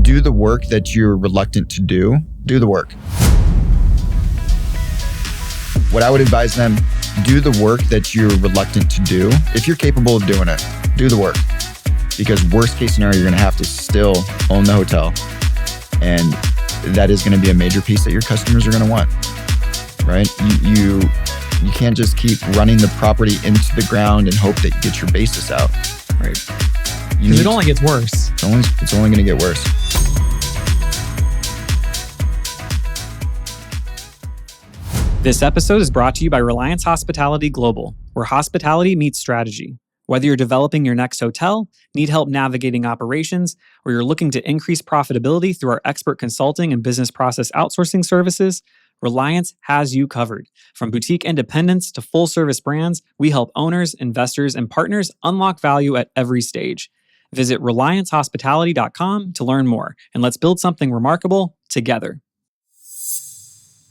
do the work that you're reluctant to do. Do the work. What I would advise them, do the work that you're reluctant to do. If you're capable of doing it, do the work. Because worst case scenario, you're going to have to still own the hotel. And that is going to be a major piece that your customers are going to want, right? You can't just keep running the property into the ground and hope that you get your basis out. Right. Because it only gets worse. It's only going to get worse. This episode is brought to you by Reliance Hospitality Global, where hospitality meets strategy. Whether you're developing your next hotel, need help navigating operations, or you're looking to increase profitability through our expert consulting and business process outsourcing services, Reliance has you covered. From boutique independents to full-service brands, we help owners, investors, and partners unlock value at every stage. Visit RelianceHospitality.com to learn more, and let's build something remarkable together.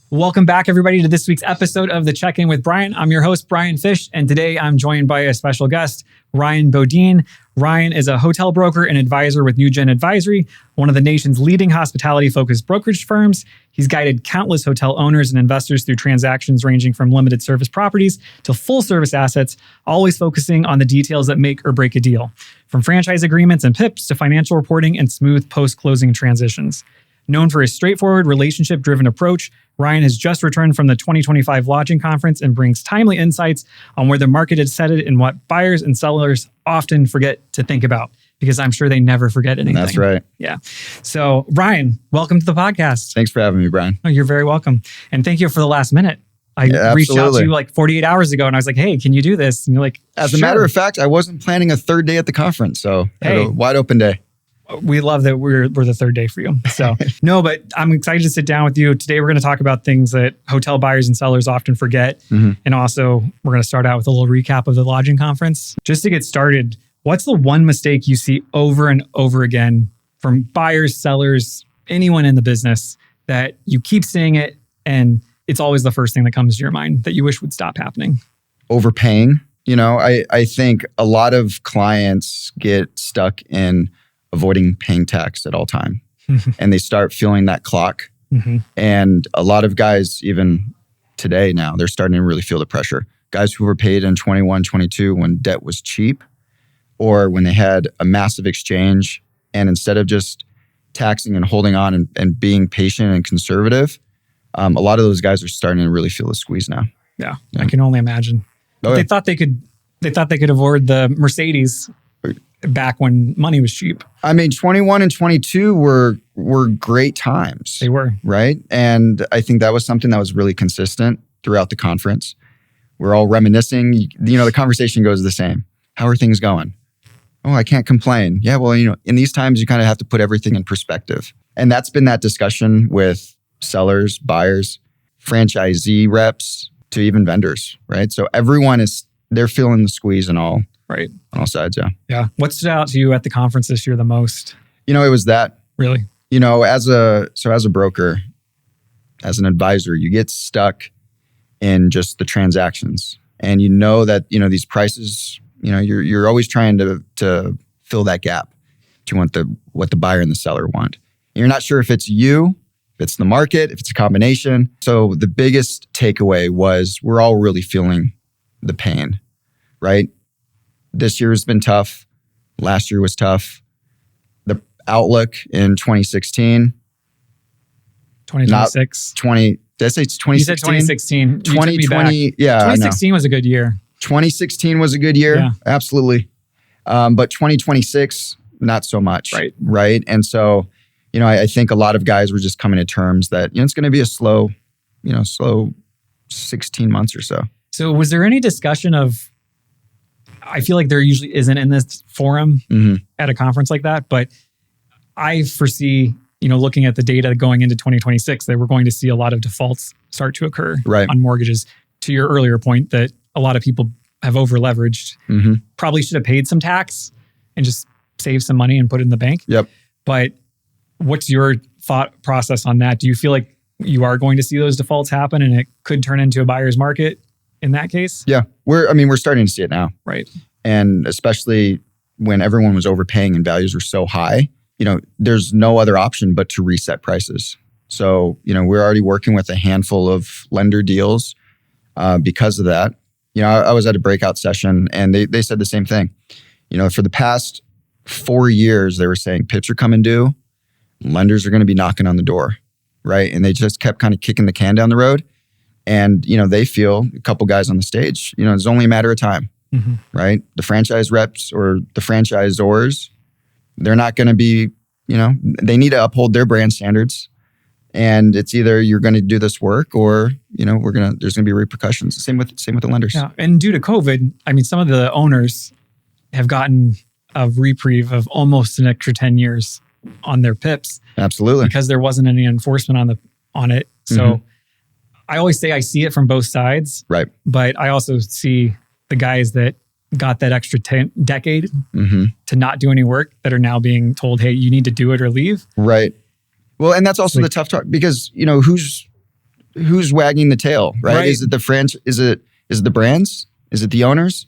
Welcome back, everybody, to this week's episode of the Check-In with Bryan. I'm your host, Bryan Fish, and today I'm joined by a special guest, Ryan Bodine. Ryan is a hotel broker and advisor with NewGen Advisory, one of the nation's leading hospitality-focused brokerage firms. He's guided countless hotel owners and investors through transactions ranging from limited service properties to full-service assets, always focusing on the details that make or break a deal, from franchise agreements and PIPs to financial reporting and smooth post-closing transitions. Known for his straightforward, relationship-driven approach, Ryan has just returned from the 2025 Lodging Conference and brings timely insights on where the market is headed and what buyers and sellers often forget to think about, because I'm sure they never forget anything. That's right. Yeah. So, Ryan, welcome to the podcast. Thanks for having me, Bryan. Oh, you're very welcome. And thank you for the last minute. I reached out to you like 48 hours ago and I was like, hey, can you do this? And you're like, As a matter of fact, I wasn't planning a third day at the conference. So, hey, a wide open day. We love that we're the third day for you. So no, but I'm excited to sit down with you. Today, we're going to talk about things that hotel buyers and sellers often forget. Mm-hmm. And also, we're going to start out with a little recap of the Lodging Conference. Just to get started, what's the one mistake you see over and over again from buyers, sellers, anyone in the business that you keep seeing it and it's always the first thing that comes to your mind that you wish would stop happening? Overpaying. You know, I think a lot of clients get stuck in avoiding paying tax at all time. And they start feeling that clock. Mm-hmm. And a lot of guys, even today now, they're starting to really feel the pressure. Guys who were paid in 21, 22 when debt was cheap, or when they had a massive exchange, and instead of just taxing and holding on and being patient and conservative, a lot of those guys are starting to really feel the squeeze now. Yeah. I can only imagine. They thought they could avoid the Mercedes back when money was cheap. I mean, 21 and 22 were great times. They were. Right? And I think that was something that was really consistent throughout the conference. We're all reminiscing. You know, the conversation goes the same. How are things going? Oh, I can't complain. Yeah, well, you know, in these times, you kind of have to put everything in perspective. And that's been that discussion with sellers, buyers, franchisee reps, to even vendors, right? So everyone they're feeling the squeeze and all. Right. On all sides, yeah. Yeah. What stood out to you at the conference this year the most? You know, it was that. Really? You know, as a broker, as an advisor, you get stuck in just the transactions. And you know that, you know, these prices, you know, you're always trying to fill that gap to what the buyer and the seller want. And you're not sure if it's you, if it's the market, if it's a combination. So the biggest takeaway was we're all really feeling the pain, right? This year has been tough. Last year was tough. The outlook in 2016. 2026. Did I say it's 2016? You said 2016. 2020. Yeah. 2016 was a good year. 2016 was a good year. Yeah. Absolutely. But 2026, not so much. Right. And so, you know, I think a lot of guys were just coming to terms that, you know, it's going to be a slow 16 months or so. So was there any discussion of, I feel like there usually isn't in this forum at a conference like that, but I foresee, you know, looking at the data going into 2026, that we're going to see a lot of defaults start to occur on mortgages. To your earlier point that a lot of people have over leveraged, probably should have paid some tax and just saved some money and put it in the bank. Yep. But what's your thought process on that? Do you feel like you are going to see those defaults happen and it could turn into a buyer's market in that case? Yeah, we're starting to see it now. Right. And especially when everyone was overpaying and values were so high, there's no other option but to reset prices. So, we're already working with a handful of lender deals because of that. I was at a breakout session and they said the same thing. For the past 4 years, they were saying PIPs are coming due, lenders are going to be knocking on the door, right? And they just kept kind of kicking the can down the road. And, they feel, a couple guys on the stage, it's only a matter of time, right? The franchise reps or the franchisors, they're not going to be, they need to uphold their brand standards. And it's either you're going to do this work or, there's going to be repercussions. Same with the lenders. Yeah. And due to COVID, some of the owners have gotten a reprieve of almost an extra 10 years on their PIPs. Absolutely. Because there wasn't any enforcement on it. So I always say I see it from both sides. Right. But I also see the guys that got that extra decade to not do any work that are now being told, hey, you need to do it or leave. Right. Well, and that's also the tough talk because, who's wagging the tail, right? Is it the is it the brands? Is it the owners?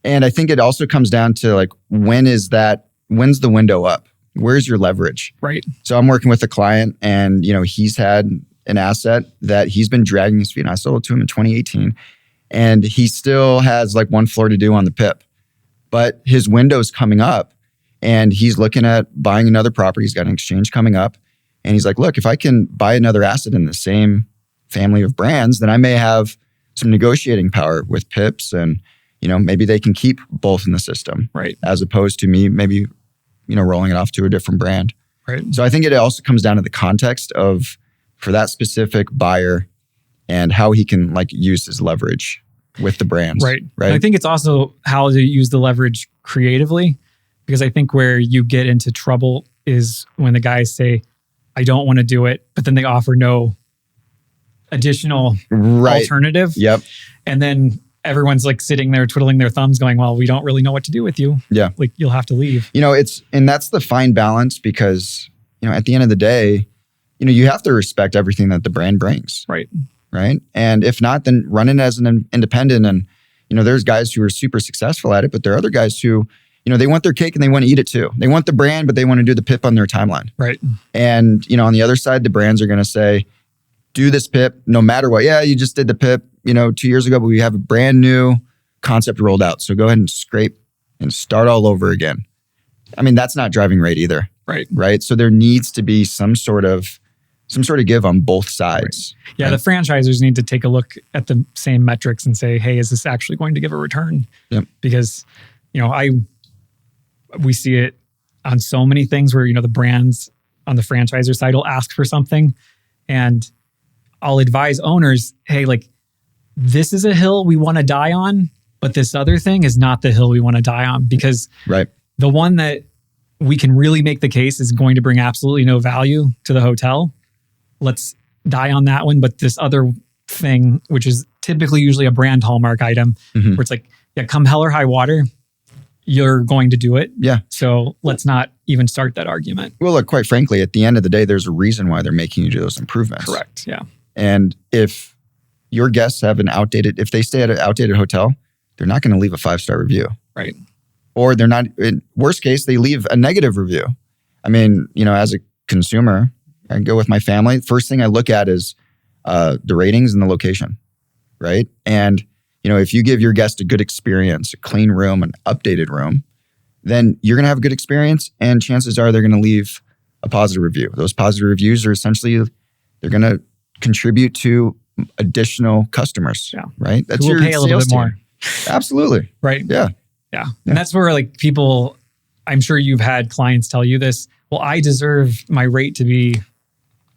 And I think it also comes down to when's the window up? Where's your leverage? Right. So I'm working with a client and, he's had an asset that he's been dragging his feet. And I sold it to him in 2018 and he still has one floor to do on the PIP, but his window's coming up and he's looking at buying another property. He's got an exchange coming up. And he's like, look, if I can buy another asset in the same family of brands, then I may have some negotiating power with PIPs and, maybe they can keep both in the system. Right. As opposed to me maybe, rolling it off to a different brand. Right. So I think it also comes down to the context of for that specific buyer and how he can use his leverage with the brands. Right. Right. And I think it's also how to use the leverage creatively because I think where you get into trouble is when the guys say, I don't want to do it, but then they offer no additional alternative. Yep. And then everyone's sitting there twiddling their thumbs going, well, we don't really know what to do with you. Yeah. You'll have to leave. And that's the fine balance because, at the end of the day, you have to respect everything that the brand brings. Right. Right. And if not, then run it as an independent. And, there's guys who are super successful at it, but there are other guys who, they want their cake and they want to eat it too. They want the brand, but they want to do the PIP on their timeline. Right. And, on the other side, the brands are going to say, do this PIP no matter what. Yeah, you just did the PIP, 2 years ago, but we have a brand new concept rolled out. So go ahead and scrape and start all over again. That's not driving rate either. Right. Right. So there needs to be some sort of give on both sides. Right. Yeah. Right? The franchisors need to take a look at the same metrics and say, hey, is this actually going to give a return? Yep. Because, we see it on so many things where, the brands on the franchisor side will ask for something and I'll advise owners, hey, this is a hill we want to die on, but this other thing is not the hill we want to die on because the one that we can really make the case is going to bring absolutely no value to the hotel. Let's die on that one. But this other thing, which is typically usually a brand hallmark item where it's come hell or high water, you're going to do it. Yeah. So let's not even start that argument. Well, look, quite frankly, at the end of the day, there's a reason why they're making you do those improvements. Correct. Yeah. And if your guests have if they stay at an outdated hotel, they're not going to leave a 5-star review. Right. Or they're not, in worst case, they leave a negative review. As a consumer, I go with my family. First thing I look at is the ratings and the location. Right. And if you give your guest a good experience, a clean room, an updated room, then you're going to have a good experience and chances are they're going to leave a positive review. Those positive reviews are essentially, they're going to contribute to additional customers, right? That's your pay a little bit more. Absolutely. Right. Yeah. Yeah. And that's where people, I'm sure you've had clients tell you this, well, I deserve my rate to be,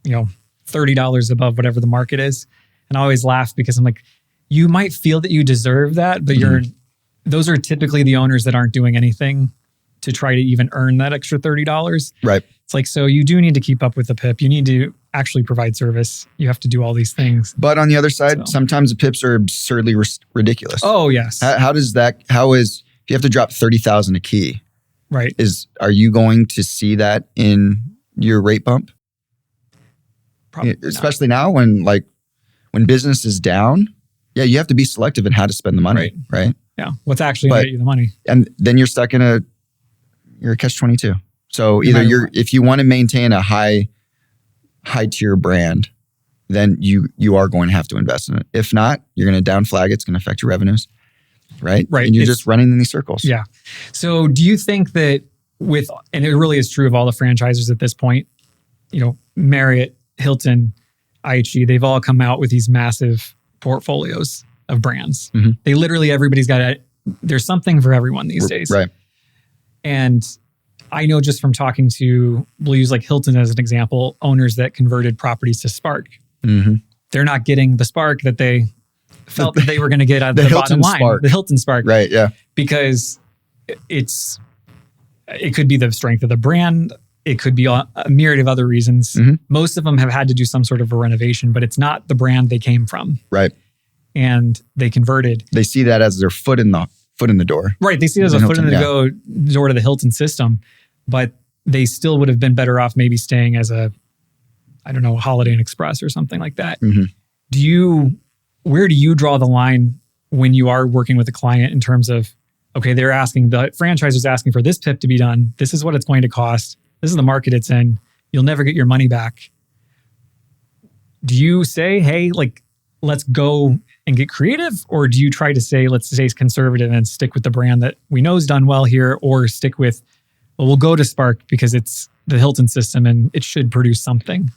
$30 above whatever the market is. And I always laugh because I'm like, you might feel that you deserve that, but those are typically the owners that aren't doing anything to try to even earn that extra $30. Right. It's so you do need to keep up with the PIP. You need to actually provide service. You have to do all these things. But on the other side, sometimes the PIPs are absurdly ridiculous. Oh, yes. If you have to drop $30,000 a key, right? Are you going to see that in your rate bump? Probably especially now when business is down. Yeah, you have to be selective in how to spend the money, right? Yeah. What's actually going to get you the money? And then you're stuck in you're a catch-22. So either if you want to maintain a high tier brand, then you are going to have to invest in it. If not, you're going to down flag it. It's going to affect your revenues. Right. Right. And you're just running in these circles. Yeah. So do you think that and it really is true of all the franchisers at this point, Marriott, Hilton, IHG, they've all come out with these massive portfolios of brands. Mm-hmm. They literally, everybody's got there's something for everyone these days. Right. And I know just from talking to, we'll use like Hilton as an example, owners that converted properties to Spark. Mm-hmm. They're not getting the Spark that they felt that they were going to get out of the bottom line. Spark. The Hilton Spark. Right, yeah. Because it could be the strength of the brand. It could be a myriad of other reasons. Mm-hmm. Most of them have had to do some sort of a renovation, but it's not the brand they came from. Right. And they converted. They see that as their foot in the door. Right. They see it as a foot in the door to the Hilton system, but they still would have been better off maybe staying as a Holiday Inn Express or something like that. Mm-hmm. Where do you draw the line when you are working with a client in terms of, okay, the franchiser's asking for this PIP to be done. This is what it's going to cost. This is the market it's in. You'll never get your money back. Do you say, hey, let's go and get creative? Or do you try to say, let's stay conservative and stick with the brand that we know is done well here, or stick with, well, we'll go to Spark because it's the Hilton system and it should produce something?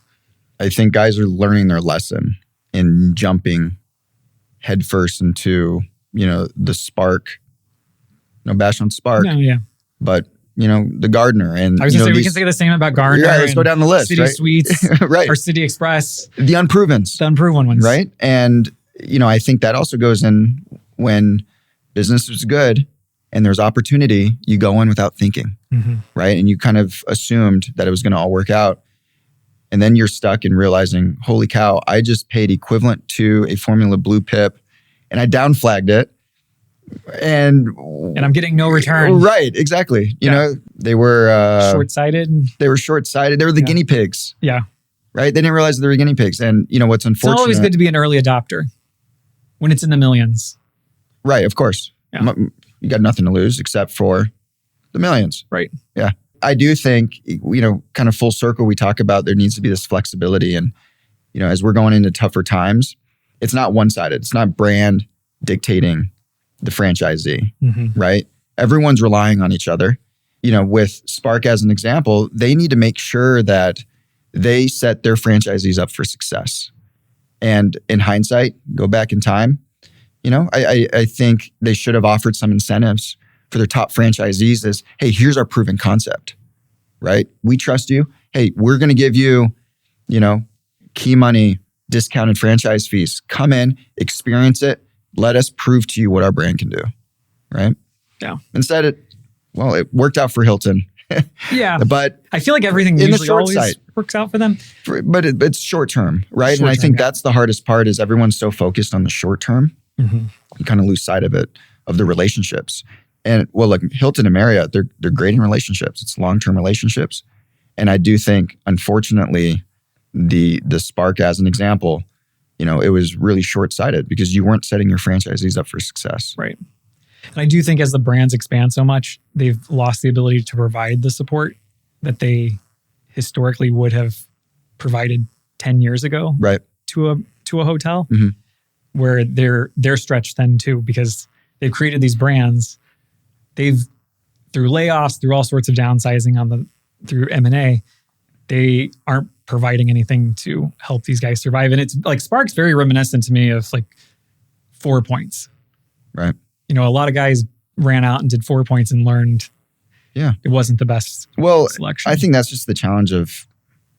I think guys are learning their lesson in jumping headfirst into, the Spark. No bash on Spark. No, yeah. But, the Gardner. And I was going to say, we can say the same about Gardner. Yeah, let's go down the list. City right? Suites. Right. Or City Express. The unprovens. The unproven ones. Right. And, I think that also goes in when business is good and there's opportunity, you go in without thinking. Mm-hmm. Right. And you kind of assumed that it was going to all work out. And then you're stuck in realizing, holy cow, I just paid equivalent to a Formula Blue PIP and I down flagged it. And I'm getting no return. Right, exactly. You know, they were short-sighted. They were short-sighted. They were the guinea pigs. Yeah. Right? They didn't realize they were guinea pigs. And what's unfortunate. It's always good to be an early adopter when it's in the millions. Right, of course. Yeah. You got nothing to lose except for the millions. Right. Yeah. I do think, kind of full circle, we talk about there needs to be this flexibility. And, as we're going into tougher times, it's not one-sided. It's not brand dictating the franchisee, right? Everyone's relying on each other. With Spark as an example, they need to make sure that they set their franchisees up for success. And in hindsight, go back in time, I think they should have offered some incentives for their top franchisees as, hey, here's our proven concept, right? We trust you. Hey, we're going to give you, key money, discounted franchise fees. Come in, experience it. Let us prove to you what our brand can do, right? Yeah. Instead, it worked out for Hilton. Yeah. But I feel like everything in usually the short always sight, works out for them. But it's short term, right? And I think that's the hardest part is everyone's so focused on the short term. You kind of lose sight of it, of the relationships. And like Hilton and Marriott, they're great in relationships. It's long-term relationships. And I do think, unfortunately, the Spark as an example, it was really short-sighted because you weren't setting your franchisees up for success. Right. And I do think as the brands expand so much, they've lost the ability to provide the support that they historically would have provided 10 years ago to a hotel, where they're stretched then too, because they've created these brands. They've, through layoffs, through all sorts of downsizing through M&A, they aren't providing anything to help these guys survive. And it's like Spark's very reminiscent to me of like 4 Points. Right. A lot of guys ran out and did 4 Points and learned it wasn't the best selection. I think that's just the challenge of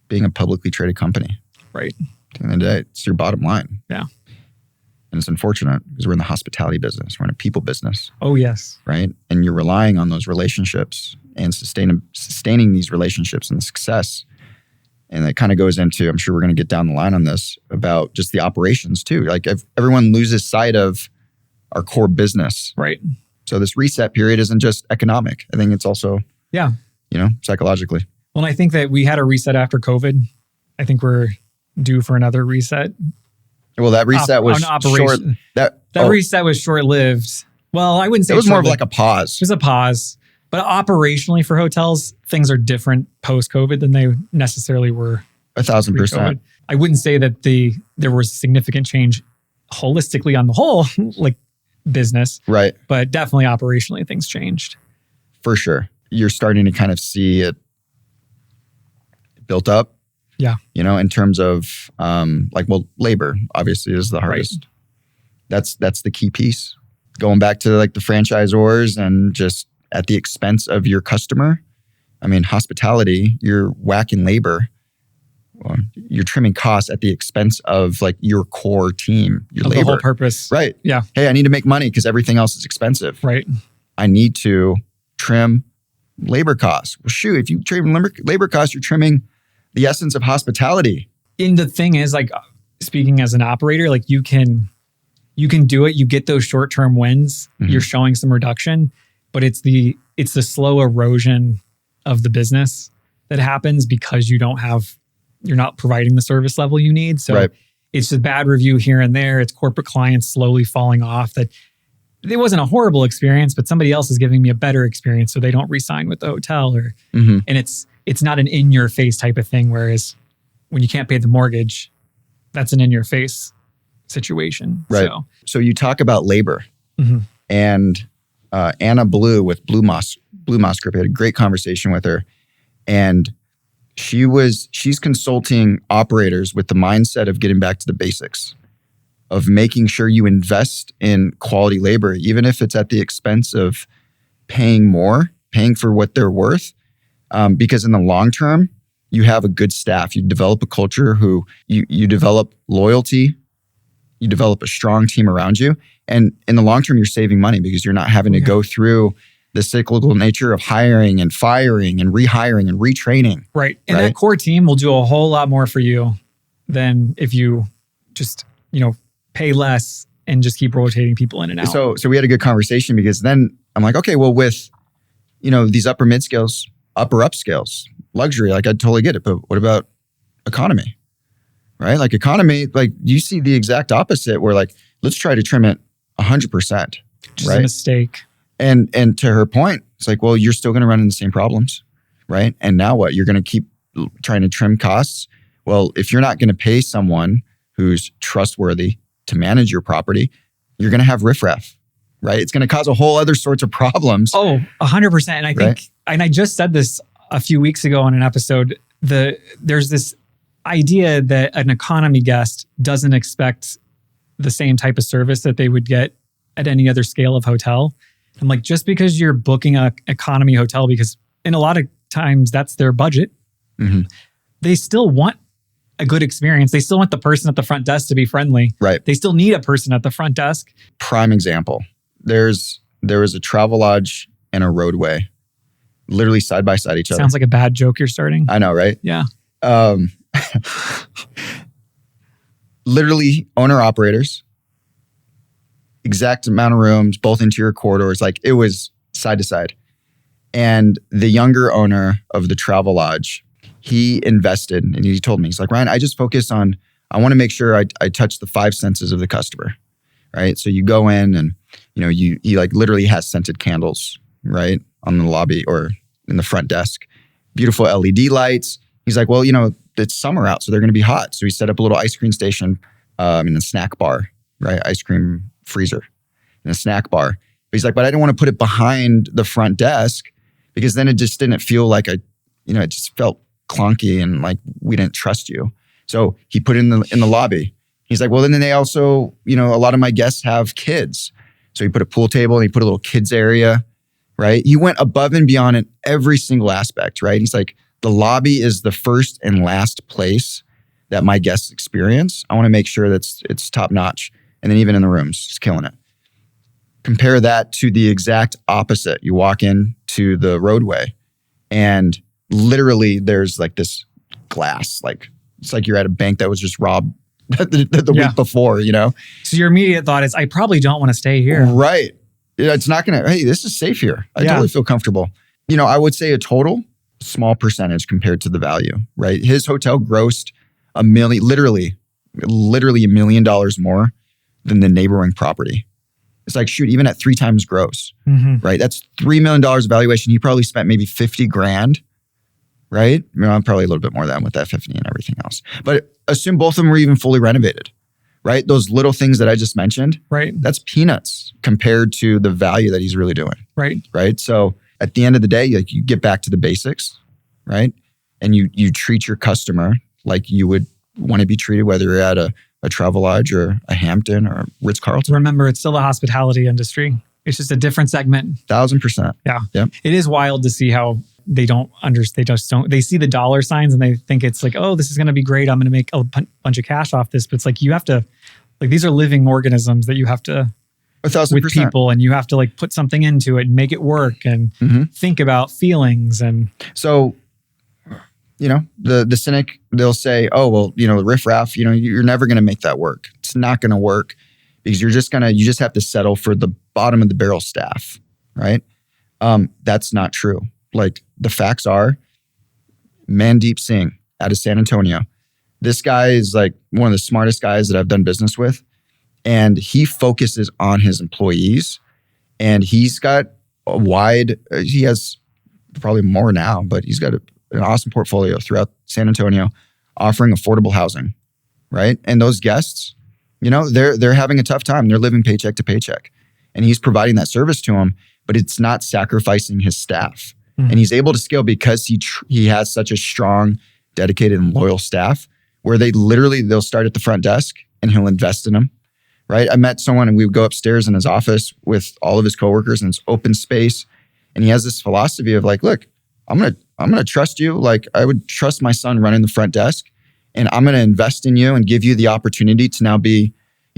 being a publicly traded company. Right. At the end of the day, it's your bottom line. Yeah. And it's unfortunate because we're in the hospitality business. We're in a people business. Oh, yes. Right. And you're relying on those relationships and sustaining these relationships and the success. And it kind of goes into, I'm sure we're going to get down the line on this, about just the operations too. Like if everyone loses sight of our core business. Right. So this reset period isn't just economic. I think it's also, psychologically. Well, I think that we had a reset after COVID. I think we're due for another reset. Well, that reset was short. That reset was short-lived. Well, I wouldn't say it was more of like a pause. It was a pause. But operationally for hotels, things are different post-COVID than they necessarily were 1,000%. pre-COVID. I wouldn't say that there was significant change holistically on the whole, like business, Right. but definitely operationally things changed. For sure. You're starting to kind of see it built up. Yeah. In terms of labor obviously is the hardest. Right. That's the key piece. Going back to like the franchisors and just at the expense of your customer. I mean, hospitality, you're whacking labor. Well, you're trimming costs at the expense of like your core team, your labor. The whole purpose. Right. Yeah. Hey, I need to make money because everything else is expensive. Right. I need to trim labor costs. Well, shoot, if you trim labor costs, you're trimming the essence of hospitality. And the thing is, like, speaking as an operator, like you can do it. You get those short-term wins. Mm-hmm. You're showing some reduction, but it's the slow erosion of the business that happens because you're not providing the service level you need. So right. It's a bad review here and there. It's corporate clients slowly falling off. That it wasn't a horrible experience, but somebody else is giving me a better experience, so they don't re-sign with the hotel. And it's not an in-your-face type of thing. Whereas when you can't pay the mortgage, that's an in-your-face situation. Right. So you talk about labor, and Anna Blue with Blue Moss Group, I had a great conversation with her, and she's consulting operators with the mindset of getting back to the basics, of making sure you invest in quality labor, even if it's at the expense of paying for what they're worth. Because in the long term, you have a good staff. You develop a culture who you develop loyalty, you develop a strong team around you. And in the long term, you're saving money because you're not having to go through the cyclical nature of hiring and firing and rehiring and retraining. Right. And that core team will do a whole lot more for you than if you just, pay less and just keep rotating people in and out. So we had a good conversation because then I'm like, okay, well with, these upper mid-scales, upper upscales, luxury, like I totally get it. But what about economy? Right? Like economy, like you see the exact opposite where like, let's try to trim it 100%. Which is a mistake. And to her point, it's like, well, you're still going to run into the same problems, right? And now what? You're going to keep trying to trim costs. Well, if you're not going to pay someone who's trustworthy to manage your property, you're going to have riffraff, right? It's going to cause a whole other sorts of problems. Oh, 100%. And I think, and I just said this a few weeks ago on an episode, there's this idea that an economy guest doesn't expect the same type of service that they would get at any other scale of hotel. I'm like, just because you're booking an economy hotel, because in a lot of times that's their budget, they still want a good experience. They still want the person at the front desk to be friendly. Right. They still need a person at the front desk. Prime example. There was a Travelodge and a Roadway, literally side by side each other. Sounds like a bad joke you're starting. I know, right? Yeah. Literally owner operators, exact amount of rooms, both interior corridors. Like it was side to side. And the younger owner of the Travelodge, he invested and he told me, he's like, Ryan, I just focus on, I want to make sure I touch the 5 senses of the customer, right? So you go in and, he like literally has scented candles, right? On the lobby or in the front desk, beautiful LED lights. He's like, well, it's summer out, so they're going to be hot. So he set up a little ice cream station in a snack bar, right? Ice cream freezer in a snack bar. But he's like, but I didn't want to put it behind the front desk because then it just didn't feel like it just felt clunky and like we didn't trust you. So he put it in the lobby. He's like, well, then they also, a lot of my guests have kids. So he put a pool table and he put a little kids area, right? He went above and beyond in every single aspect, right? He's like, the lobby is the first and last place that my guests experience. I want to make sure that it's top notch. And then even in the rooms, he's killing it. Compare that to the exact opposite. You walk into the Roadway and literally there's like this glass, like it's like you're at a bank that was just robbed the week before, So your immediate thought is, I probably don't want to stay here. Right. It's not going to, hey, this is safe here. I totally feel comfortable. I would say a total small percentage compared to the value, right? His hotel grossed literally $1 million more than the neighboring property. It's like, shoot, even at 3 times gross, Mm-hmm. right? That's $3 million valuation. He probably spent maybe 50 grand, right? Probably a little bit more than with that 50 and everything else. But assume both of them were even fully renovated, right? Those little things that I just mentioned, Right. that's peanuts compared to the value that he's really doing, Right. right? So at the end of the day, like, you get back to the basics, right? And you treat your customer like you would want to be treated, whether you're at a Travelodge or a Hampton or a Ritz-Carlton. Remember, it's still the hospitality industry. It's just a different segment. 1,000%. Yeah. Yep. It is wild to see how they don't understand. They see the dollar signs and they think it's like, oh, this is going to be great. I'm going to make a bunch of cash off this. But it's like, you have to, like, these are living organisms that you have to, 1,000%. with people, and you have to like put something into it and make it work and think about feelings. And So, the cynic, they'll say, oh, well, the riffraff, you're never going to make that work. It's not going to work because you just have to settle for the bottom of the barrel staff, right? That's not true. Like, the facts are, Mandeep Singh out of San Antonio. This guy is like one of the smartest guys that I've done business with. And he focuses on his employees, and he's got he has probably more now, but he's got an awesome portfolio throughout San Antonio offering affordable housing, right? And those guests, they're having a tough time. They're living paycheck to paycheck, and he's providing that service to them, but it's not sacrificing his staff. And he's able to scale because he has such a strong, dedicated, and loyal staff where they'll start at the front desk and he'll invest in them, right? I met someone and we would go upstairs in his office with all of his coworkers, and it's open space. And he has this philosophy of like, look, I'm gonna trust you like I would trust my son running the front desk, and I'm gonna invest in you and give you the opportunity to now be,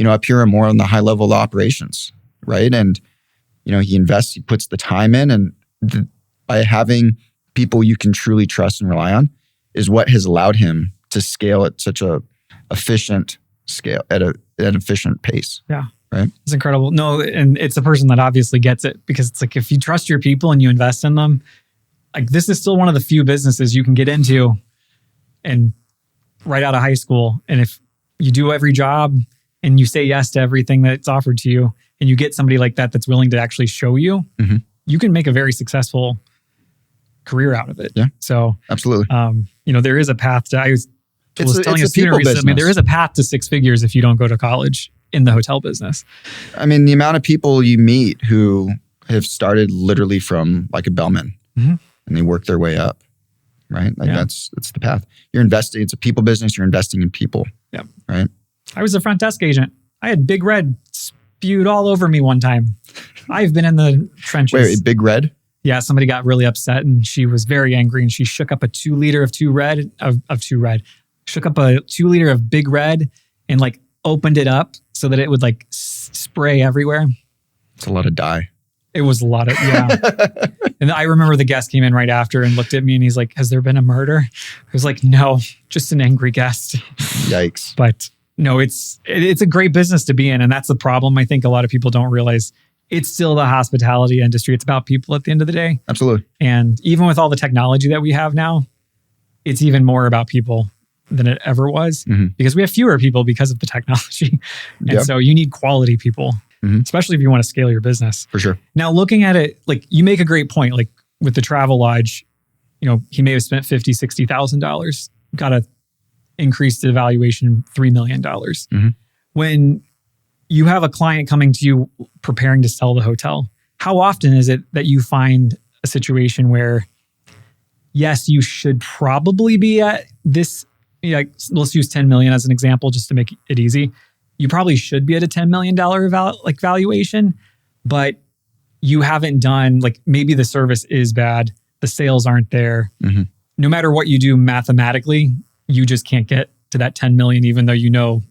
up here and more on the high level of operations, right? And he invests, he puts the time in, and by having people you can truly trust and rely on is what has allowed him to scale at such a efficient scale at an efficient pace. yeah, right. It's incredible. No, and it's a person that obviously gets it, because it's like, if you trust your people and you invest in them, like, this is still one of the few businesses you can get into and right out of high school. And if you do every job and you say yes to everything that's offered to you, and you get somebody like that that's willing to actually show you, you can make a very successful career out of it. Yeah. So absolutely. There is a path to, I was telling a student people recently, business. there is a path to 6 figures if you don't go to college in the hotel business. I mean, the amount of people you meet who have started literally from like a bellman and they work their way up, right? Like that's the path. You're investing, it's a people business. You're investing in people. Yeah. Right. I was a front desk agent. I had Big Red spewed all over me one time. I've been in the trenches. Wait, Big Red? Yeah, somebody got really upset and she was very angry, and she shook up a 2 liter of 2 Red. Shook up a 2 liter of Big Red and like opened it up so that it would like spray everywhere. It's a lot of dye. It was a lot of, yeah. And I remember the guest came in right after and looked at me and he's like, has there been a murder? I was like, no, just an angry guest. Yikes. But no, it's a great business to be in. And that's the problem. I think a lot of people don't realize it's still the hospitality industry. It's about people at the end of the day. Absolutely. And even with all the technology that we have now, it's even more about people than it ever was, because we have fewer people because of the technology. And so you need quality people, especially if you want to scale your business. For sure. Now, looking at it, like, you make a great point, like with the Travelodge, he may have spent $50,000, $60,000, got to increase the valuation $3 million. When you have a client coming to you preparing to sell the hotel, how often is it that you find a situation where, yes, you should probably be at this, let's use 10 million as an example, just to make it easy. You probably should be at a $10 million valuation, but you haven't done, like, maybe the service is bad, the sales aren't there. No matter what you do mathematically, you just can't get to that 10 million, even though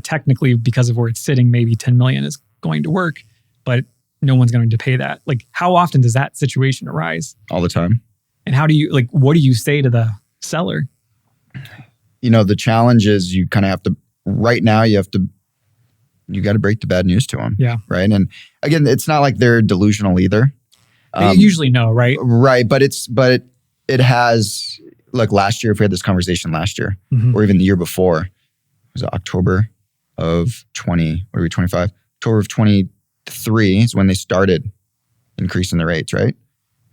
technically, because of where it's sitting, maybe 10 million is going to work, but no one's going to pay that. Like, how often does that situation arise? All the time. And how do you, like, what do you say to the seller? The challenge is you kind of have to, right now, you got to break the bad news to them. Yeah. Right. And again, it's not like they're delusional either. They usually know, right? Right. But it has, like last year, if we had this conversation last year, or even the year before, was it October of 25? October of 23 is when they started increasing the rates, right?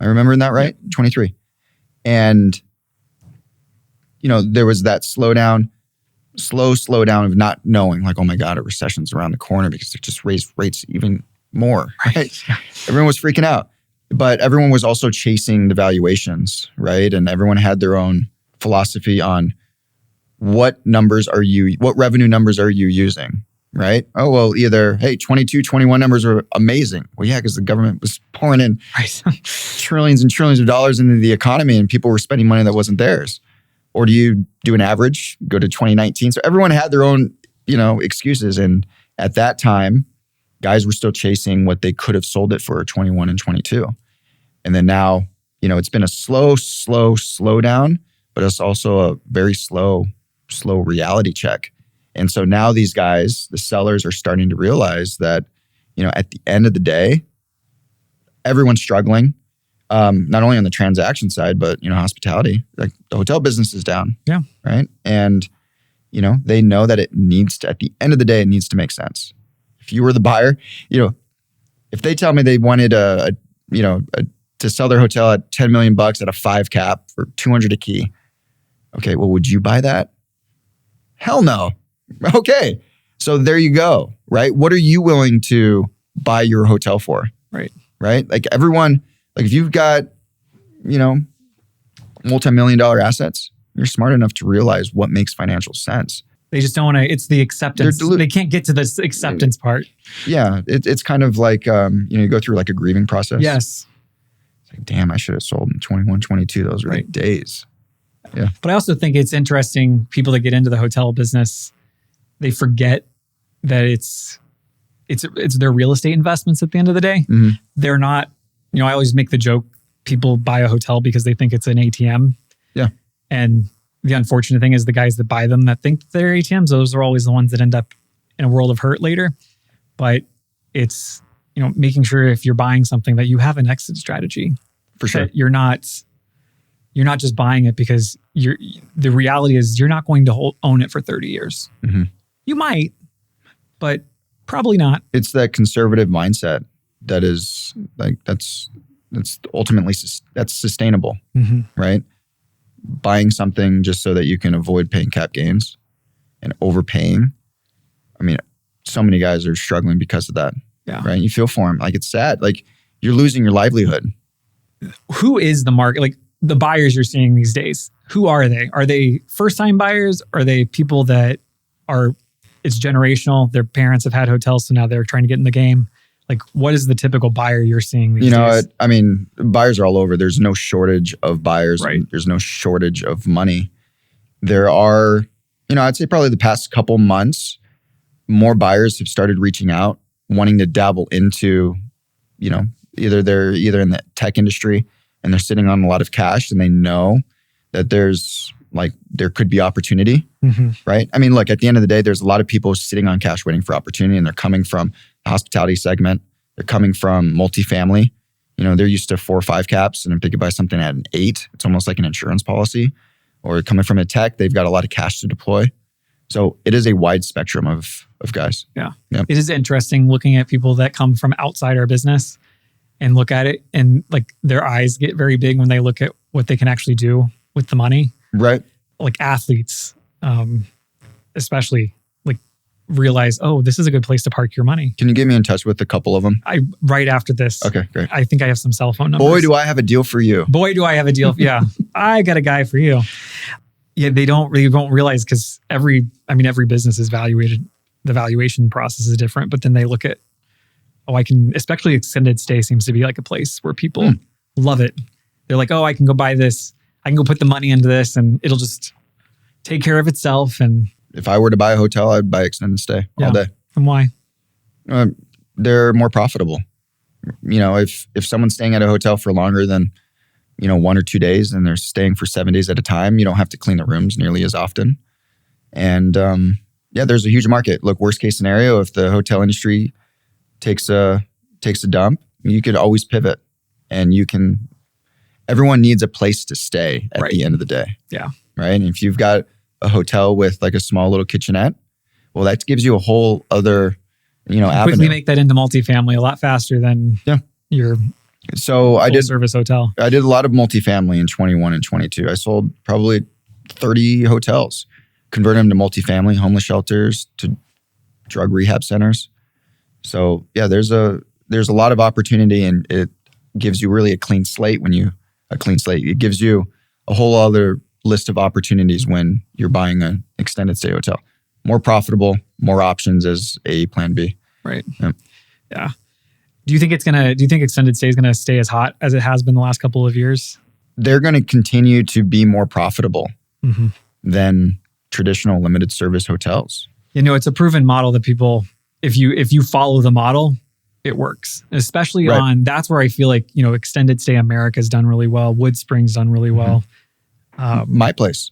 I remember that right? Yep. 23. And, there was that slow down of not knowing, like, oh my God, a recession's around the corner because they just raised rates even more, right? Everyone was freaking out. But everyone was also chasing the valuations, right? And everyone had their own philosophy on what revenue numbers are you using, right? Oh, well, either, hey, 22, 21 numbers are amazing. Well, yeah, because the government was pouring in trillions and trillions of dollars into the economy and people were spending money that wasn't theirs. Or do you do an average, go to 2019? So everyone had their own, excuses. And at that time, guys were still chasing what they could have sold it for 21 and 22. And then now, it's been a slow down, but it's also a very slow reality check. And so now these guys, the sellers, are starting to realize that, at the end of the day, everyone's struggling. Not only on the transaction side, but, hospitality, like the hotel business is down. Yeah. Right. And, they know that at the end of the day, it needs to make sense. If you were the buyer, if they tell me they wanted to sell their hotel at $10 million at a 5 cap for $200 a key. Okay, well, would you buy that? Hell no. Okay. So there you go, right? What are you willing to buy your hotel for? Right. Right? Like everyone, like if you've got, multi-million-dollar assets, you're smart enough to realize what makes financial sense. They just don't want to, it's the acceptance. They can't get to the acceptance part. Yeah. It's kind of like, you go through like a grieving process. Yes. It's like, damn, I should have sold in 21, 22. Those were like days. Yeah. But I also think it's interesting, people that get into the hotel business, they forget that it's their real estate investments at the end of the day. Mm-hmm. They're not, I always make the joke, people buy a hotel because they think it's an ATM. Yeah. And the unfortunate thing is the guys that buy them that think they're ATMs, those are always the ones that end up in a world of hurt later. But it's, making sure if you're buying something that you have an exit strategy. For sure. That you're not just buying it because the reality is you're not going to own it for 30 years. Mm-hmm. You might, but probably not. It's that conservative mindset that is like, that's ultimately, that's sustainable, mm-hmm. right? Buying something just so that you can avoid paying cap gains and overpaying. I mean, so many guys are struggling because of that. Yeah. Right. You feel for them. Like, it's sad. Like, you're losing your livelihood. Who is the market? Like, the buyers you're seeing these days, who are they? Are they first-time buyers? Are they people that it's generational? Their parents have had hotels, so now they're trying to get in the game. Like, what is the typical buyer you're seeing these days? I mean, buyers are all over. There's no shortage of buyers. Right. There's no shortage of money. There are, I'd say probably the past couple months, more buyers have started reaching out, wanting to dabble into, either they're in the tech industry and they're sitting on a lot of cash and they know that there could be opportunity, mm-hmm. right? I mean, look, at the end of the day, there's a lot of people sitting on cash waiting for opportunity, and they're coming from the hospitality segment. They're coming from multifamily. They're used to 4 or 5 caps, and if they could buy something at an 8, it's almost like an insurance policy. Or coming from a tech, they've got a lot of cash to deploy. So it is a wide spectrum of guys. Yeah. Yep. It is interesting looking at people that come from outside our business and look at it, and like their eyes get very big when they look at what they can actually do with the money. Right. Like athletes, especially, like, realize, oh, this is a good place to park your money. Can you get me in touch with a couple of them? Right after this. Okay, great. I think I have some cell phone numbers. Boy, do I have a deal for you. Boy, do I have a deal. Yeah. I got a guy for you. Yeah, they don't realize, because every business is valuated. The valuation process is different, but then they look at, especially extended stay seems to be like a place where people love it. They're like, oh, I can go buy this. I can go put the money into this and it'll just take care of itself. And if I were to buy a hotel, I'd buy extended stay all day. And why? They're more profitable. If someone's staying at a hotel for longer than, 1 or 2 days, and they're staying for 7 days at a time, you don't have to clean the rooms nearly as often. And there's a huge market. Look, worst case scenario, if the hotel industry takes a dump, you could always pivot, and everyone needs a place to stay at the end of the day. Yeah. Right. And if you've got a hotel with like a small little kitchenette, well, that gives you a whole other avenue. Quickly make that into multifamily a lot faster than your So full service hotel. I did a lot of multifamily in 21 and 22. I sold probably 30 hotels, converted them to multifamily, homeless shelters, to drug rehab centers. So yeah, there's a lot of opportunity, and it gives you really a clean slate. It gives you a whole other list of opportunities when you're buying an extended stay hotel. More profitable, more options as a plan B. Right. Yeah. Do you think extended stay is gonna stay as hot as it has been the last couple of years? They're going to continue to be more profitable than traditional limited service hotels. It's a proven model that people, if you follow the model, it works. Especially that's where I feel like, Extended Stay America's done really well. Wood Spring's done really well. My Place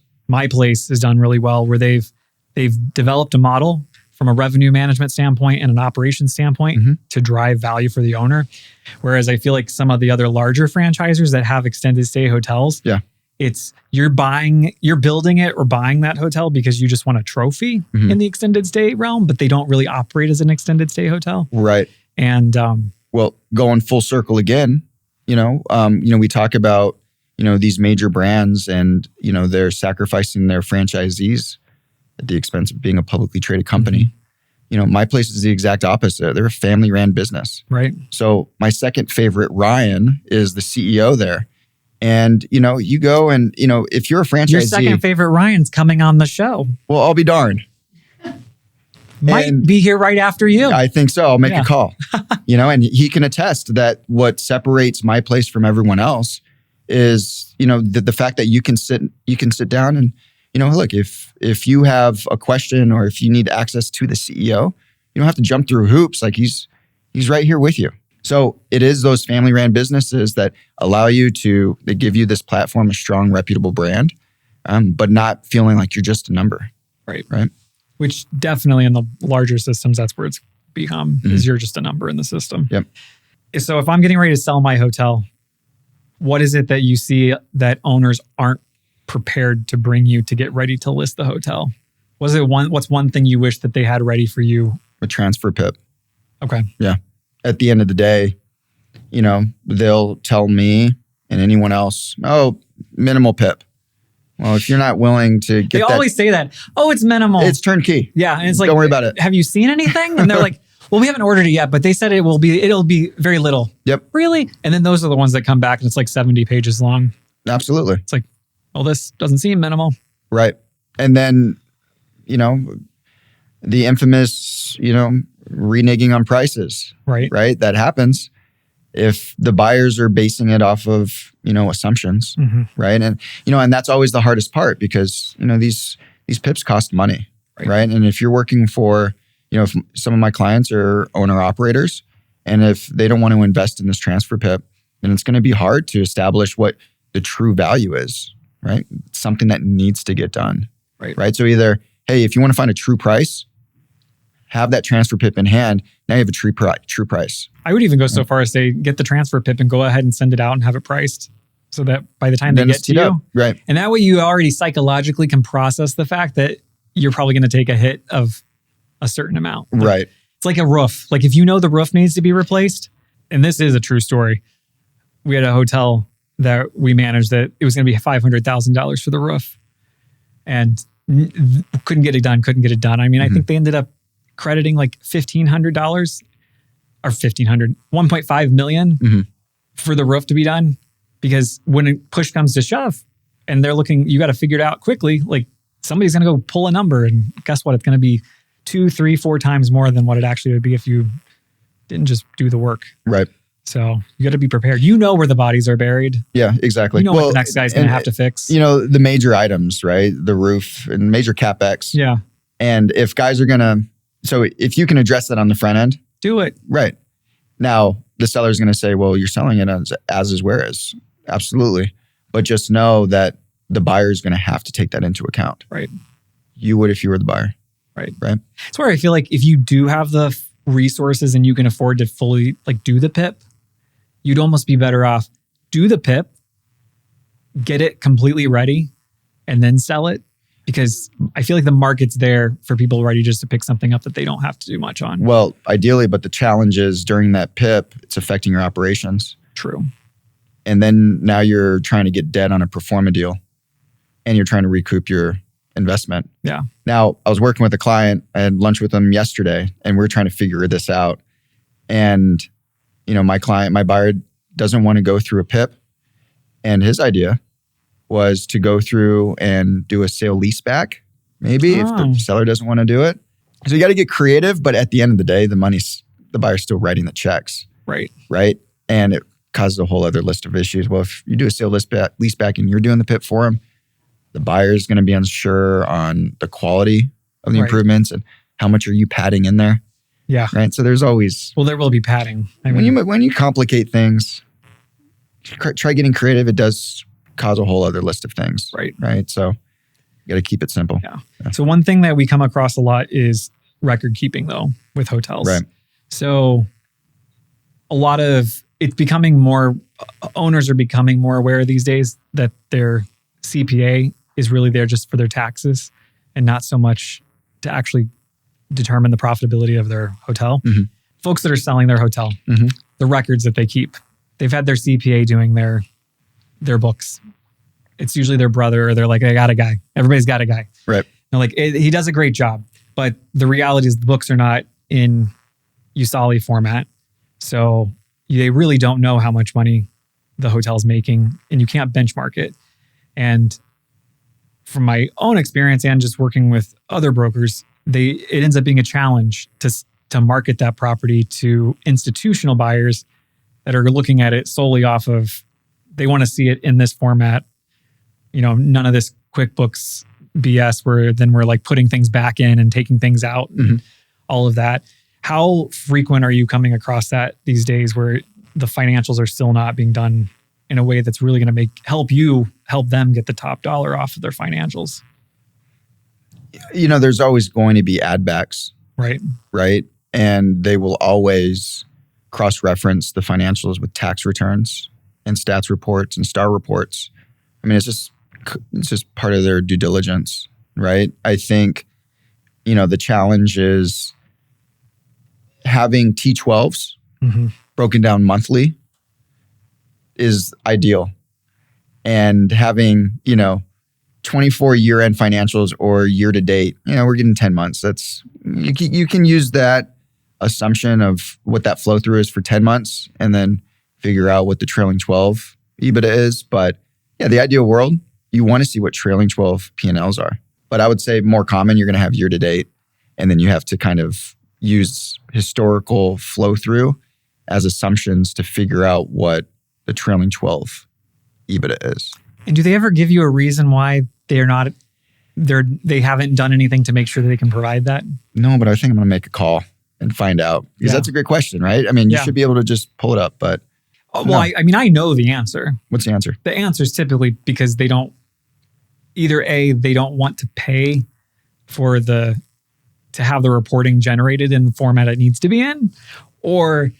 has done really well, where they've developed a model from a revenue management standpoint and an operations standpoint to drive value for the owner. Whereas I feel like some of the other larger franchisers that have extended stay hotels, it's you're building it or buying that hotel because you just want a trophy in the extended stay realm, but they don't really operate as an extended stay hotel. Right. And well, going full circle again, we talk about, these major brands and, they're sacrificing their franchisees at the expense of being a publicly traded company. My Place is the exact opposite. They're a family-ran business. Right. So my second favorite, Ryan, is the CEO there. And, you go and, if you're a franchisee... Your second favorite, Ryan's coming on the show. Well, I'll be darned. Might be here right after you. I think so. I'll make a call. And he can attest that what separates My Place from everyone else is, the fact that you can sit down and, look, if you have a question or if you need access to the CEO, you don't have to jump through hoops. Like he's right here with you. So it is those family-ran businesses that allow you they give you this platform, a strong, reputable brand, but not feeling like you're just a number. Right. Right. Which definitely in the larger systems, that's where it's become, is you're just a number in the system. Yep. So if I'm getting ready to sell my hotel, what is it that you see that owners aren't prepared to bring you to get ready to list the hotel? What's one thing you wish that they had ready for you? A transfer PIP. Okay. Yeah. At the end of the day, they'll tell me and anyone else, minimal PIP. Well, if you're not willing to get They always say that. Oh, it's minimal. It's turnkey. Yeah. And it's like, don't worry about it. Have you seen anything? And they're like, well, we haven't ordered it yet, but they said it'll be very little. Yep. Really? And then those are the ones that come back and it's like 70 pages long. Absolutely. It's like, well, this doesn't seem minimal. Right. And then, the infamous, reneging on prices. Right. Right. That happens if the buyers are basing it off of, assumptions. Right. And, and that's always the hardest part because, these PIPs cost money. Right. And if you're working for, if some of my clients are owner operators, and if they don't want to invest in this transfer PIP, then it's going to be hard to establish what the true value is. Right. It's something that needs to get done. Right. So either, hey, if you want to find a true price, have that transfer PIP in hand. Now you have a true price. I would even go so far as say, get the transfer PIP and go ahead and send it out and have it priced so that by the time they get to you, right. And that way you already psychologically can process the fact that you're probably going to take a hit of a certain amount. Right. It's like a roof. Like if the roof needs to be replaced, and this is a true story. We had a hotel that we managed that it was going to be $500,000 for the roof and couldn't get it done. I mean, I think they ended up crediting like $1,500 or $1.5 million for the roof to be done. Because when push comes to shove and they're looking, you got to figure it out quickly. Like somebody's going to go pull a number and guess what? It's going to be 2, 3, 4 times more than what it actually would be if you didn't just do the work. Right. So you got to be prepared. Where the bodies are buried. Yeah, exactly. What the next guy's going to have to fix. The major items, right? The roof and major CapEx. Yeah. And if guys are going to, so if you can address that on the front end. Do it. Right. Now, the seller's going to say, well, you're selling it as is where is. Absolutely. But just know that the buyer's going to have to take that into account. Right. You would if you were the buyer. Right. Right. That's where I feel like if you do have the resources and you can afford to fully do the PIP, you'd almost be better off do the PIP, get it completely ready, and then sell it. Because I feel like the market's there for people ready just to pick something up that they don't have to do much on. Well, ideally, but the challenge is during that PIP, it's affecting your operations. True. And then now you're trying to get debt on a pro forma deal and you're trying to recoup your investment. Yeah. Now, I was working with a client. I had lunch with them yesterday and we're trying to figure this out. And, my buyer doesn't want to go through a PIP. And his idea was to go through and do a sale leaseback, maybe if the seller doesn't want to do it. So you got to get creative, but at the end of the day, the buyer's still writing the checks. Right. Right. And it causes a whole other list of issues. Well, if you do a sale leaseback and you're doing the PIP for them, the buyer is going to be unsure on the quality of the improvements and how much are you padding in there. Yeah. Right. So there's always... Well, there will be padding. When you complicate things, try getting creative. It does cause a whole other list of things. Right. So you got to keep it simple. Yeah. So one thing that we come across a lot is record keeping though with hotels. Right. So it's becoming more, owners are becoming more aware these days that their CPA is really there just for their taxes and not so much to actually determine the profitability of their hotel. Mm-hmm. Folks that are selling their hotel, the records that they keep, they've had their CPA doing their books. It's usually their brother or they're like, I got a guy. Everybody's got a guy. Right. And he does a great job. But the reality is the books are not in USALI format. So they really don't know how much money the hotel's making and you can't benchmark it. And from my own experience and just working with other brokers, it ends up being a challenge to market that property to institutional buyers that are looking at it solely off of, they want to see it in this format. None of this QuickBooks BS where then we're like putting things back in and taking things out and all of that. How frequent are you coming across that these days where the financials are still not being done in a way that's really going to help them get the top dollar off of their financials? There's always going to be add backs. Right. Right. And they will always cross-reference the financials with tax returns and stats reports and star reports. I mean, it's just part of their due diligence, right? I think, the challenge is having T12s broken down monthly is ideal. And having, 24 year-end financials or year-to-date, we're getting 10 months. You can use that assumption of what that flow through is for 10 months and then figure out what the trailing 12 EBITDA is. But yeah, the ideal world, you want to see what trailing 12 P&Ls are. But I would say more common, you're going to have year-to-date and then you have to kind of use historical flow through as assumptions to figure out what the trailing 12 EBITDA is. And do they ever give you a reason why they haven't done anything to make sure that they can provide that? No, but I think I'm going to make a call and find out because that's a great question, right? I mean, you should be able to just pull it up, but... I know the answer. What's the answer? The answer is typically because they don't want to pay for to have the reporting generated in the format it needs to be in, or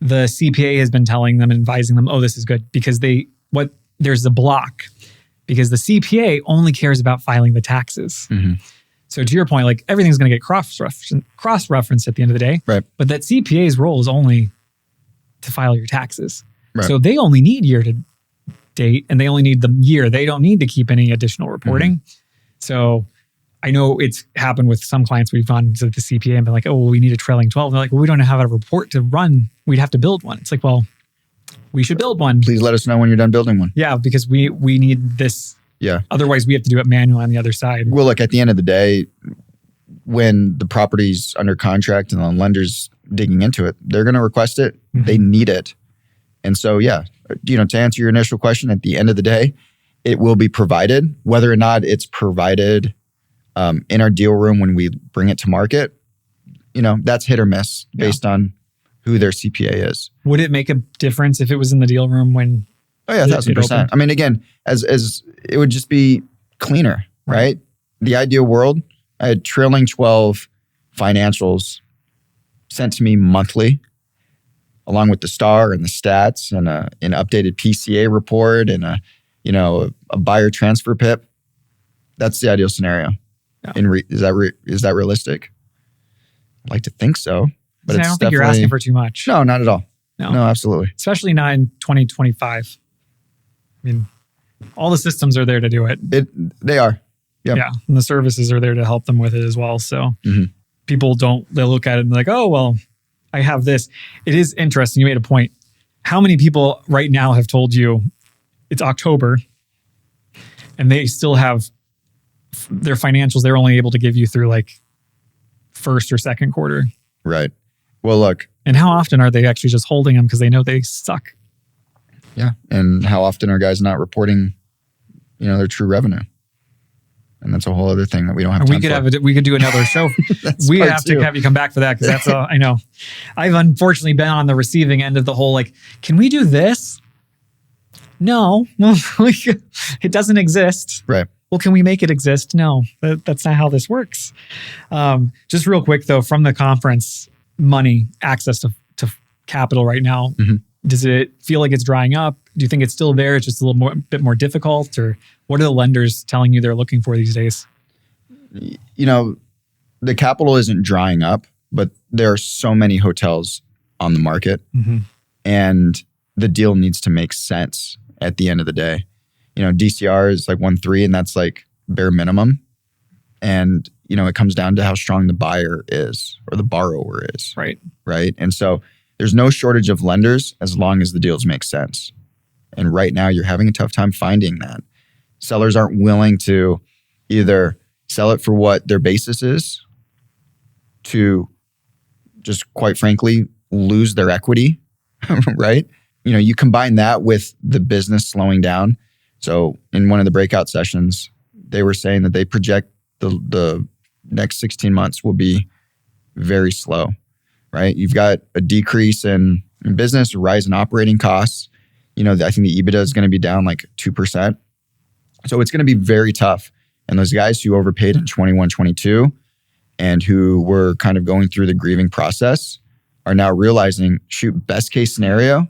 the CPA has been telling them and advising them, oh, this is good, because there's a block because the CPA only cares about filing the taxes. Mm-hmm. So to your point, like everything's going to get cross-referenced at the end of the day, right? But that CPA's role is only to file your taxes. Right. So they only need year to date and they only need the year. They don't need to keep any additional reporting. Mm-hmm. So I know it's happened with some clients. We've gone to the CPA and been like, oh, well, we need a trailing 12. And they're like, well, we don't have a report to run. We'd have to build one. It's like, well, we should build one. Please let us know when you're done building one. Yeah, because we need this. Yeah. Otherwise, we have to do it manually on the other side. Well, look, at the end of the day, when the property's under contract and the lender's digging into it, they're going to request it. Mm-hmm. They need it. And so, yeah, to answer your initial question, at the end of the day, it will be provided. Whether or not it's provided in our deal room when we bring it to market, that's hit or miss based on who their CPA is. Would it make a difference if it was in the deal room when? Oh yeah, 1,000%. I mean, again, as it would just be cleaner, right? The ideal world, I had trailing 12 financials sent to me monthly, along with the star and the stats and an updated PCA report and a buyer transfer PIP. That's the ideal scenario. Yeah. Is that realistic? I'd like to think so, but I don't think you're asking for too much. No, not at all. No, absolutely. Especially not in 2025. I mean, all the systems are there to do it. They are. Yep. Yeah. And the services are there to help them with it as well. So people they'll look at it and be like, oh, well, I have this. It is interesting. You made a point. How many people right now have told you it's October and they still have their financials they're only able to give you through like first or second quarter? Right. Well, look. And how often are they actually just holding them because they know they suck? Yeah. And how often are guys not reporting, their true revenue? And that's a whole other thing that we don't have time for. We could do another show. We have to have you come back for that because that's I know. I've unfortunately been on the receiving end of the whole like, can we do this? No, it doesn't exist. Right. Well, can we make it exist? No, that's not how this works. Just real quick though, from the conference, money, access to capital right now, does it feel like it's drying up? Do you think it's still there? It's just a bit more difficult, or what are the lenders telling you they're looking for these days? The capital isn't drying up, but there are so many hotels on the market, and the deal needs to make sense at the end of the day. DCR is like 1.3, and that's like bare minimum. And, it comes down to how strong the buyer is or the borrower is. Right. Right. And so there's no shortage of lenders as long as the deals make sense. And right now you're having a tough time finding that. Sellers aren't willing to either sell it for what their basis is, to just quite frankly lose their equity, right? You combine that with the business slowing down. So in one of the breakout sessions, they were saying that they project the next 16 months will be very slow, right? You've got a decrease in business, a rise in operating costs. I think the EBITDA is going to be down like 2%. So it's going to be very tough. And those guys who overpaid in 21, 22 and who were kind of going through the grieving process are now realizing, shoot, best case scenario,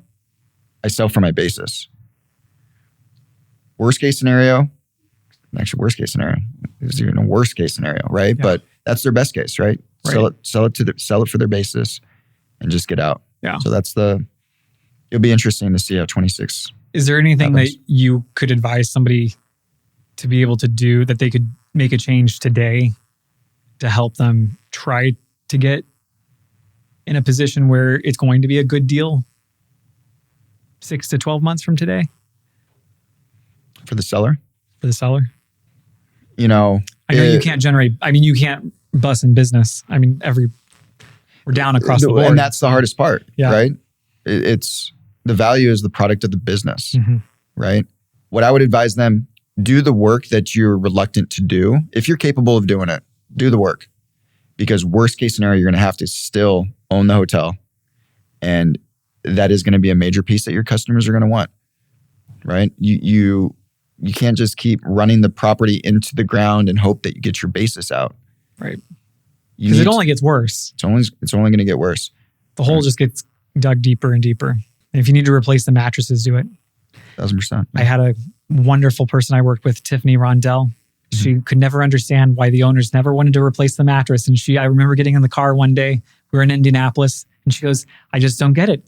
I sell for my basis. Worst case scenario, worst case scenario. There's even a worst case scenario, right? Yeah. But that's their best case, right? Sell it for their basis and just get out. Yeah. So it'll be interesting to see how 26. Is there anything that you could advise somebody to be able to do that they could make a change today to help them try to get in a position where it's going to be a good deal 6 to 12 months from today? For the seller? For the seller? I know you can't you can't bust in business. We're down across the board. And that's the hardest part, yeah. Right? It's the value is the product of the business, right? What I would advise them, do the work that you're reluctant to do. If you're capable of doing it, do the work. Because worst case scenario, you're going to have to still own the hotel. And that is going to be a major piece that your customers are going to want, right? You can't just keep running the property into the ground and hope that you get your basis out. Right. Because it only gets worse. It's only going to get worse. The hole just gets dug deeper and deeper. And if you need to replace the mattresses, do it. 1,000%. I had a wonderful person I worked with, Tiffany Rondell. She could never understand why the owners never wanted to replace the mattress. And I remember getting in the car one day, we were in Indianapolis, and she goes, I just don't get it.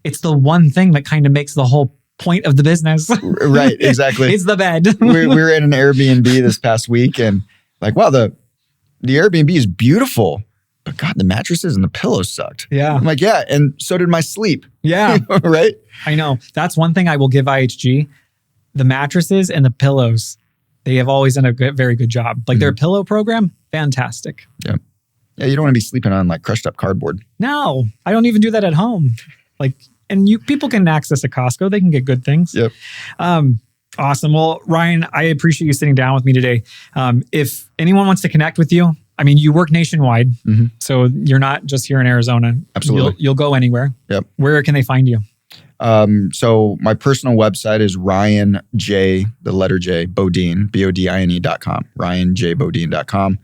It's the one thing that kind of makes the whole point of the business. Right, exactly. It's the bed. we were in an Airbnb this past week, and like, wow, the Airbnb is beautiful, but God, the mattresses and the pillows sucked. Yeah. I'm like, yeah, and so did my sleep. Yeah. Right? I know. That's one thing I will give IHG. The mattresses and the pillows, they have always done a very good job. Like their pillow program, fantastic. Yeah. Yeah, you don't want to be sleeping on like crushed up cardboard. No, I don't even do that at home. And people can access a Costco. They can get good things. Yep. Awesome. Well, Ryan, I appreciate you sitting down with me today. If anyone wants to connect with you, you work nationwide, so you're not just here in Arizona. Absolutely. You'll go anywhere. Yep. Where can they find you? So my personal website is Ryan J, the letter J, Bodine, BODINE.com, RyanJBodine.com.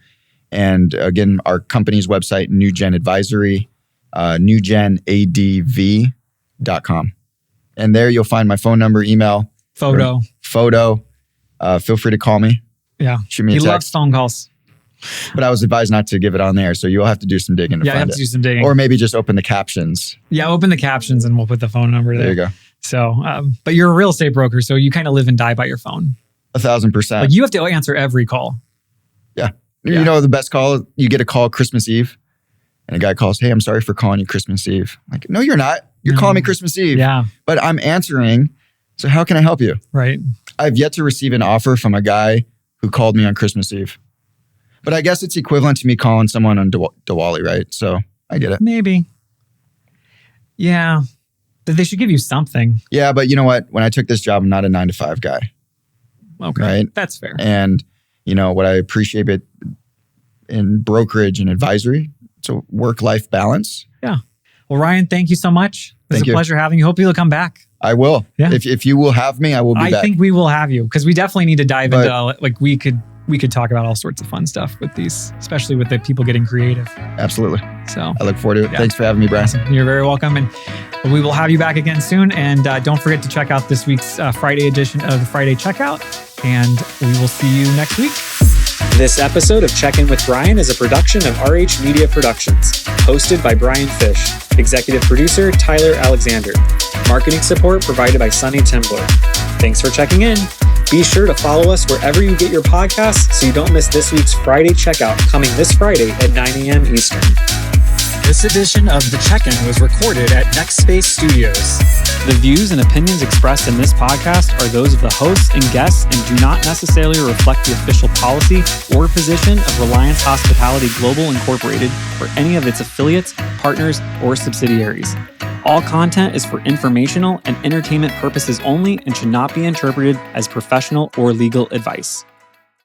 And again, our company's website, NewGen Advisory, NewGenADV.com. And there you'll find my phone number, email, photo. Feel free to call me. Yeah. Shoot me a He text. loves phone calls. But I was advised not to give it on there. So you'll have to do some digging to Yeah, you find have it. to do some digging. Or maybe just open the captions. Yeah, open the captions and we'll put the phone number there. There you go. So, but you're a real estate broker, so you kind of live and die by your phone. 1,000%. Like you have to answer every call. Yeah. Yeah. You know, the best call, you get a call Christmas Eve and a guy calls, hey, I'm sorry for calling you Christmas Eve. Like, no, you're not. You're calling me Christmas Eve. Yeah. But I'm answering. So how can I help you? Right. I've yet to receive an offer from a guy who called me on Christmas Eve. But I guess it's equivalent to me calling someone on Diwali, right? So I get it. Maybe. Yeah. But they should give you something. Yeah, but you know what? When I took this job, I'm not a 9-to-5 guy. Okay. Right? That's fair. And you know what I appreciate it in brokerage and advisory, it's a work-life balance. Yeah. Well, Ryan, thank you so much. It was Thank a you. pleasure having you. Hope you'll come back. I will. Yeah. If you will have me, I will be I back. think we will have you because we definitely need to dive into like we could talk about all sorts of fun stuff with these, especially with the people getting creative. Absolutely. So I look forward to it. Yeah. Thanks for having me, Bryan. awesome. You're very welcome. And we will have you back again soon. And don't forget to check out this week's Friday edition of the Friday Checkout. And we will see you next week. This episode of Check In with Bryan is a production of RH Media Productions, hosted by Bryan Fish, executive producer Tyler Alexander, marketing support provided by Sunny Timbler. Thanks for checking in. Be sure to follow us wherever you get your podcasts so you don't miss this week's Friday Checkout coming this Friday at 9 a.m. Eastern. This edition of The Check-In was recorded at Next Space Studios. The views and opinions expressed in this podcast are those of the hosts and guests and do not necessarily reflect the official policy or position of Reliance Hospitality Global Incorporated or any of its affiliates, partners, or subsidiaries. All content is for informational and entertainment purposes only and should not be interpreted as professional or legal advice.